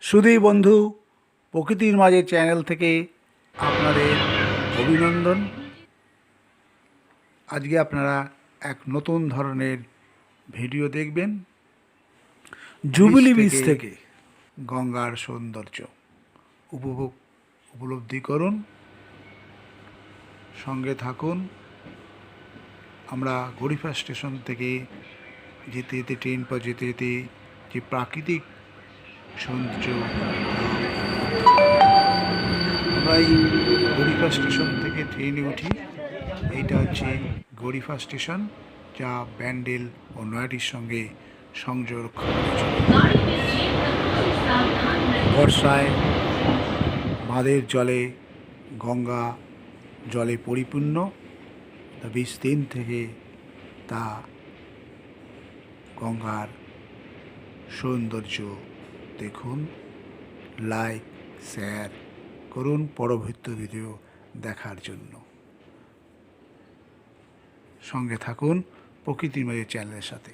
সুধী বন্ধু, প্রকৃতির মাঝে চ্যানেল থেকে আপনাদের অভিনন্দন। আজকে আপনারা এক নতুন ধরনের ভিডিও দেখবেন। জুবিলি বিচ থেকে গঙ্গার সৌন্দর্য উপলব্ধি করুন, সঙ্গে থাকুন। আমরা গড়িফা স্টেশন থেকে যেতে যেতে ট্রেন পর যেতে যেতে যে প্রাকৃতিক সৌন্দর্য, আমরা এই গড়িফা স্টেশন থেকে ট্রেনে উঠি। এইটা হচ্ছে গড়িফা স্টেশন, যা ব্যান্ডেল ও নয়াটির সঙ্গে সংযোগ বর্ষায় বাঁধের জলে গঙ্গা জলে পরিপূর্ণ। বিচ দিন থেকে তা গঙ্গার সৌন্দর্য দেখুন। লাইক শেয়ার করুন পরবর্তী ভিডিও দেখার জন্য। সঙ্গে থাকুন প্রকৃতির মাঝে চ্যানেলের সাথে।